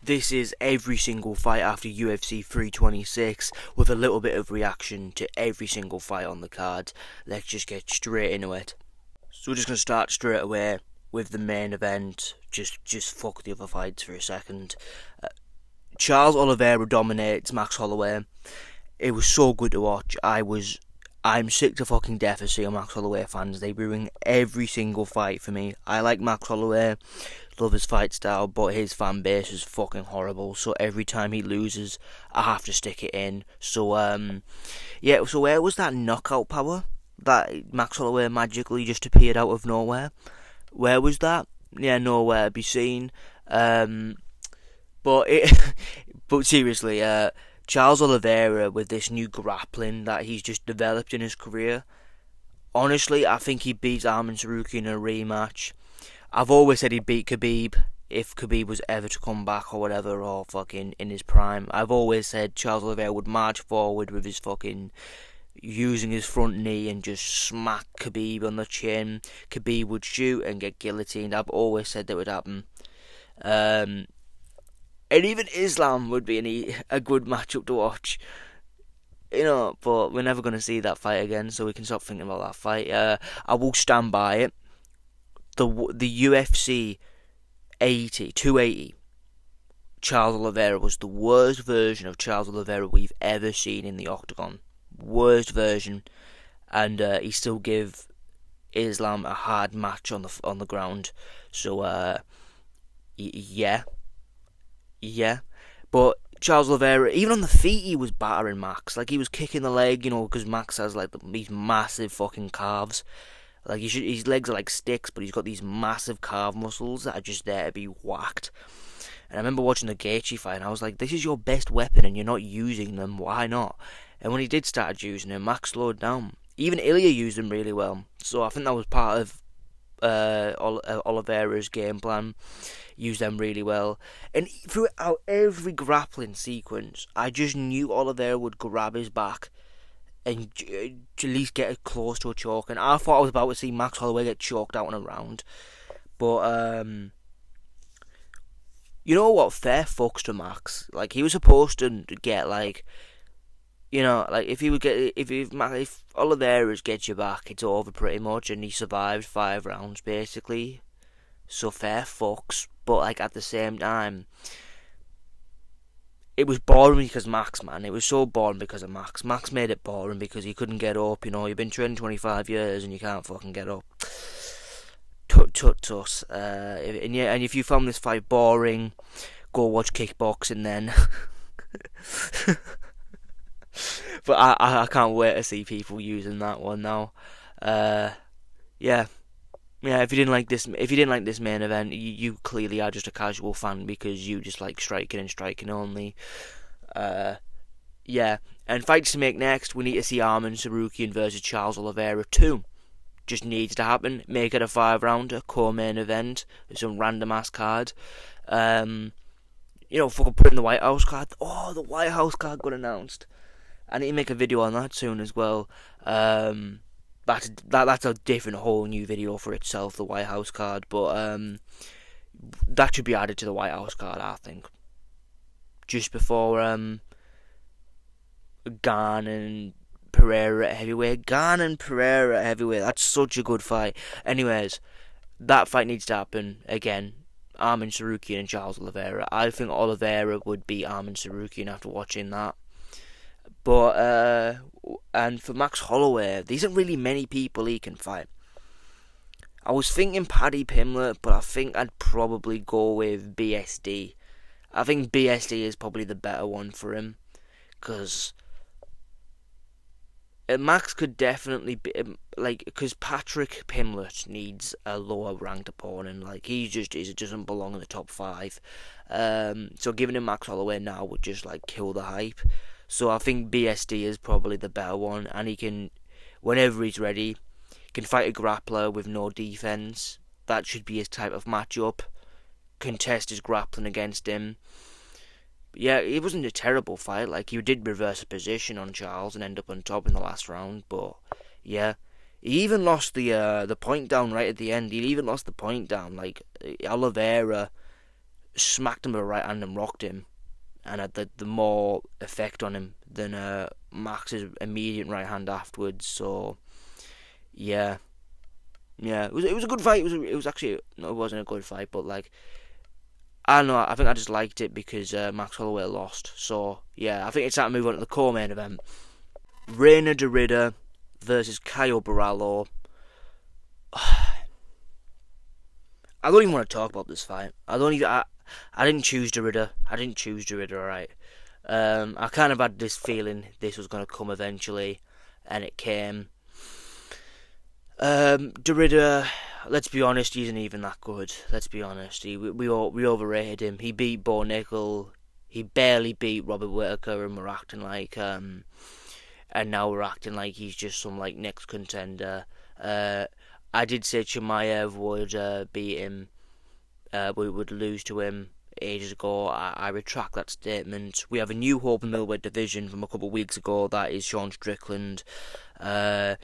This is every single fight after UFC 326 with a little bit of reaction to every single fight on the card. Let's just get straight into it. So we're just going to start straight away with the main event. Just fuck the other fights for a second. Charles Oliveira dominates Max Holloway. It was so good to watch. I'm sick to fucking death of seeing Max Holloway fans. They ruin every single fight for me. I like Max Holloway, love his fight style, but his fan base is fucking horrible. So every time he loses, I have to stick it in. So yeah. So where was that knockout power that Max Holloway magically just appeared out of nowhere? Where was that? Yeah, nowhere to be seen. But but seriously, Charles Oliveira with this new grappling that he's just developed in his career. Honestly, I think he beats Arman Tsarukyan in a rematch. I've always said he'd beat Khabib if Khabib was ever to come back or whatever, or fucking in his prime. I've always said Charles Oliveira would march forward with his fucking using his front knee and just smack Khabib on the chin. Khabib would shoot and get guillotined. I've always said that would happen. And even Islam would be a good matchup to watch. But we're never going to see that fight again, so we can stop thinking about that fight. I will stand by it. The UFC 280, Charles Oliveira was the worst version of Charles Oliveira we've ever seen in the octagon. Worst version, and he still give Islam a hard match on the ground. So yeah. But Charles Oliveira, even on the feet, he was battering Max. Like, he was kicking the leg, because Max has like these massive fucking calves. Like, his legs are like sticks, but he's got these massive calf muscles that are just there to be whacked. And I remember watching the Gaethje fight, and I was like, this is your best weapon, and you're not using them. Why not? And when he did start using them, Max slowed down. Even Ilya used them really well. So I think that was part of Oliveira's game plan. Used them really well. And throughout every grappling sequence, I just knew Oliveira would grab his back and at least get close to a choke. And I thought I was about to see Max Holloway get choked out in a round. But, you know what? Fair fucks to Max. Like, he was supposed to get, like, if Oliveira gets you back, it's over pretty much. And he survived 5 rounds, basically. So fair fucks. But, like, at the same time, it was boring because Max, man. It was so boring because of Max. Max made it boring because he couldn't get up. You've been training 25 years and you can't fucking get up. Tut. And if you found this fight boring, go watch kickboxing then. But I can't wait to see people using that one now. Yeah. Yeah, if you didn't like this main event, you clearly are just a casual fan because you just like striking and striking only. Yeah, and fights to make next, we need to see Arman Tsarukyan versus Charles Oliveira 2. Just needs to happen. Make it a 5-rounder, co-main event, some random ass card. Fucking put in the White House card. Oh, the White House card got announced. I need to make a video on that soon as well. That's a different whole new video for itself, the White House card, but that should be added to the White House card, I think. Just before Gane and Pereira at heavyweight. That's such a good fight. Anyways, that fight needs to happen again. Arman Tsarukyan and Charles Oliveira. I think Oliveira would beat Arman Tsarukyan after watching that. But and for Max Holloway, there isn't really many people he can fight. I was thinking Paddy Pimblett, but I think I'd probably go with BSD. I think BSD is probably the better one for him, because Max could definitely be because Patrick Pimblett needs a lower ranked opponent. Like, he doesn't belong in the top 5. So giving him Max Holloway now would just like kill the hype. So I think BSD is probably the better one, and he can, whenever he's ready, can fight a grappler with no defense. That should be his type of matchup. Contest his grappling against him. Yeah, it wasn't a terrible fight. Like, he did reverse a position on Charles and end up on top in the last round. But yeah, he even lost the point down right at the end. He even lost the point down. Like, Oliveira smacked him with a right hand and rocked him, and had the more effect on him than Max's immediate right hand afterwards. So yeah, it was a good fight. It was actually, no, it wasn't a good fight, but like, I don't know, I think I just liked it because Max Holloway lost. So yeah, I think it's time to move on to the co-main event. Reina Derrida versus Caio Borralho. I don't even want to talk about this fight. I didn't choose Derrida. Alright. I kind of had this feeling this was going to come eventually, and it came. Derrida, let's be honest, he isn't even that good. Let's be honest. We overrated him. He beat Bo Nickel. He barely beat Robert Whittaker, and we're acting like and now we're acting like he's just some like next contender. I did say Chimaev would beat him. Would lose to him ages ago. I retract that statement. We have a new hope in the middleweight division from a couple of weeks ago. That is Sean Strickland. Reina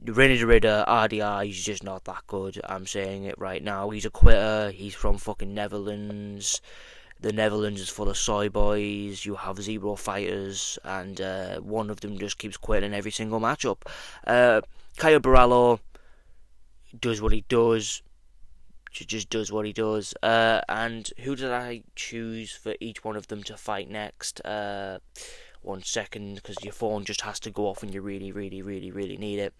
Derrida, RDR, he's just not that good. I'm saying it right now. He's a quitter. He's from fucking Netherlands. The Netherlands is full of soy boys. You have 0 fighters, and one of them just keeps quitting every single matchup. Caio Borralho does what he does. Just does what he does. And who did I choose for each one of them to fight next? 1 second, because your phone just has to go off when you really, really, really, really need it.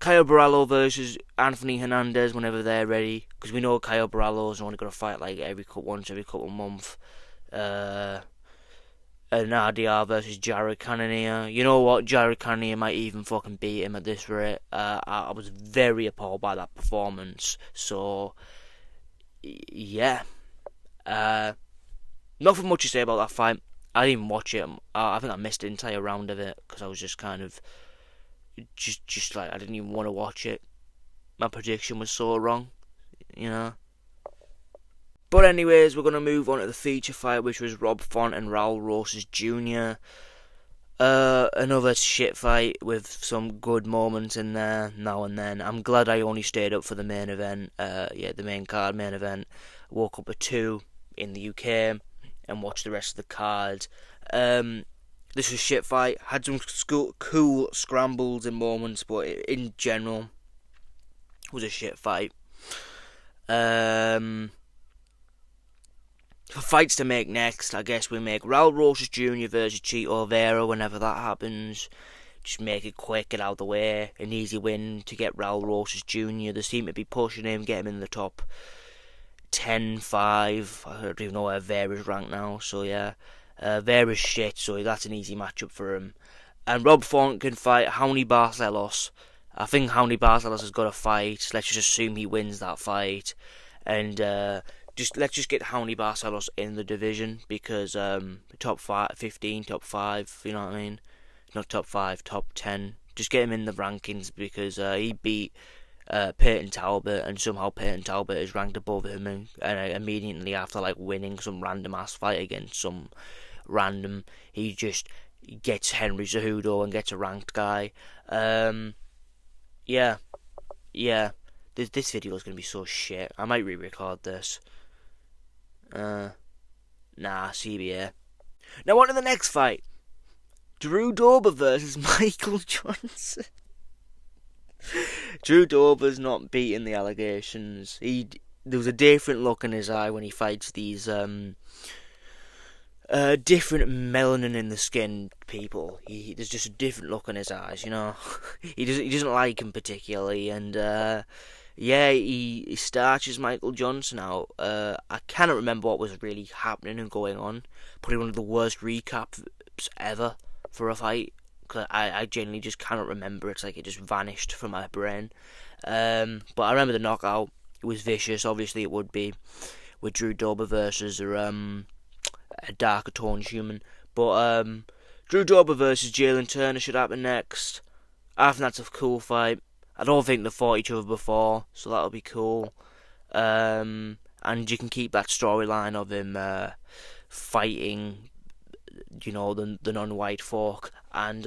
Caio Borralho versus Anthony Hernandez whenever they're ready, because we know Caio Borralho's only going to fight like once every couple of months. And RDR versus Jared Cannonier. You know what? Jared Cannonier might even fucking beat him at this rate. I was very appalled by that performance. So, yeah. Nothing much to say about that fight. I didn't even watch it. I think I missed the entire round of it because I was just kind of just like, I didn't even want to watch it. My prediction was so wrong, you know. But anyways, we're going to move on to the feature fight, which was Rob Font and Raul Rosas Jr. Another shit fight with some good moments in there now and then. I'm glad I only stayed up for the main event. The main card main event. Woke up at 2 in the UK and watched the rest of the card. This was a shit fight. Had some cool scrambles and moments, but in general, it was a shit fight. For fights to make next, I guess we make Raul Rosas Jr. versus Chito Oliveira whenever that happens. Just make it quick, get out of the way. An easy win to get Raul Rosas Jr. They seem to be pushing him, get him in the top 10, 5. I don't even know where Vera's ranked now, so yeah. Vera's shit, so that's an easy matchup for him. And Rob Font can fight Raoni Barcelos. I think Raoni Barcelos has got a fight. Let's just assume he wins that fight. And let's just get Raoni Barcelos in the division, because top 15, top 5, you know what I mean? Not top 5, top 10. Just get him in the rankings, because he beat Peyton Talbot, and somehow Peyton Talbot is ranked above him, and immediately after like winning some random ass fight against some random, he just gets Henry Cejudo and gets a ranked guy. Yeah. This video is gonna be so shit. I might re-record this. CBA. Now on to the next fight. Drew Dober versus Michael Johnson. Drew Dober's not beating the allegations. There was a different look in his eye when he fights these different melanin in the skin people. There's just a different look in his eyes, you know. he doesn't like him particularly, and he starches Michael Johnson out. I cannot remember what was really happening and going on. Probably one of the worst recaps ever for a fight, because I genuinely just cannot remember. It's like it just vanished from my brain. But I remember the knockout. It was vicious. Obviously, it would be with Drew Dober versus a darker toned human. But Drew Dober versus Jalen Turner should happen next. I think that's a cool fight. I don't think they fought each other before, so that'll be cool. And you can keep that storyline of him fighting, you know, the non-white folk. And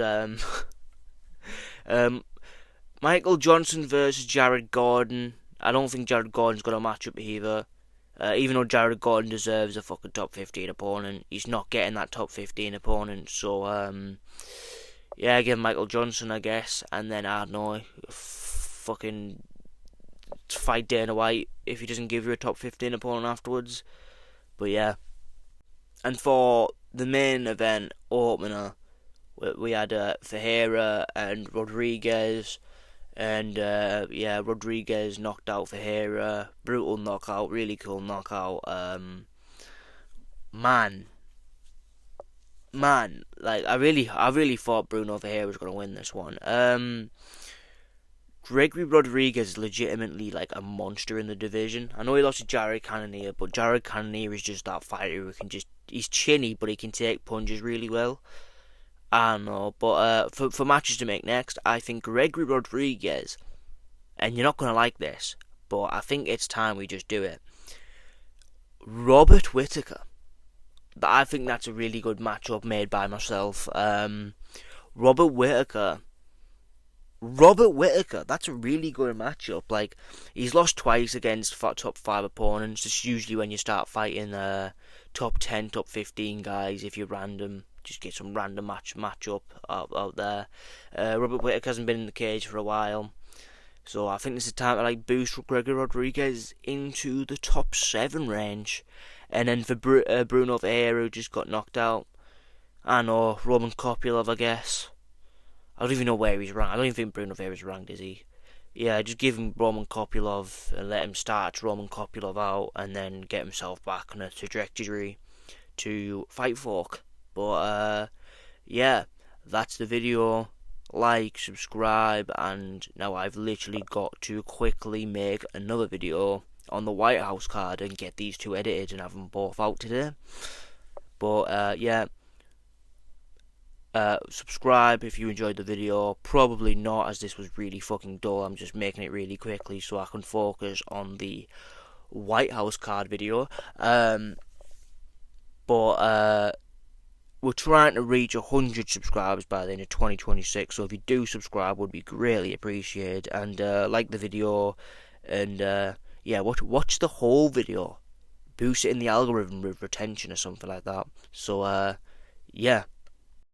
Michael Johnson versus Jared Gordon. I don't think Jared Gordon's got a matchup either. Even though Jared Gordon deserves a fucking top 15 opponent, he's not getting that top 15 opponent. So, yeah, give Michael Johnson, I guess. And then, I don't know, fucking fight Dana White if he doesn't give you a top 15 opponent afterwards. But yeah. And for the main event opener, we had Ferreira and Rodriguez. And yeah, Rodriguez knocked out Ferreira. Brutal knockout, really cool knockout. Man, like I really thought Bruno Ferreira was gonna win this one. Gregory Rodriguez is legitimately like a monster in the division. I know he lost to Jared Cannonier, but Jared Cannonier is just that fighter who can he's chinny, but he can take punches really well. I don't know, but for matches to make next, I think Gregory Rodriguez, and you're not going to like this, but I think it's time we just do it. Robert Whittaker. I think that's a really good matchup made by myself. Robert Whittaker, that's a really good matchup. Like, he's lost twice against top 5 opponents. It's usually when you start fighting top 10, top 15 guys, if you're random. Just get some random matchup out there. Robert Whittaker hasn't been in the cage for a while, so I think this is time to like boost Gregory Rodriguez into the top 7 range. And then for Bruno Ferreira, who just got knocked out, I know, Roman Kopylov, I guess. I don't even know where he's ranked. I don't even think Bruno Ferreira's ranked, is he? Yeah, just give him Roman Kopylov and let him start Roman Kopylov out, and then get himself back on a trajectory to fight Falk. But yeah, that's the video. Like, subscribe, and now I've literally got to quickly make another video on the White House card and get these 2 edited and have them both out today. But yeah, subscribe if you enjoyed the video. Probably not, as this was really fucking dull. I'm just making it really quickly so I can focus on the White House card video. But we're trying to reach 100 subscribers by the end of 2026, so if you do subscribe, would be greatly appreciated. And like the video, and yeah, watch the whole video, boost it in the algorithm with retention or something like that. So yeah,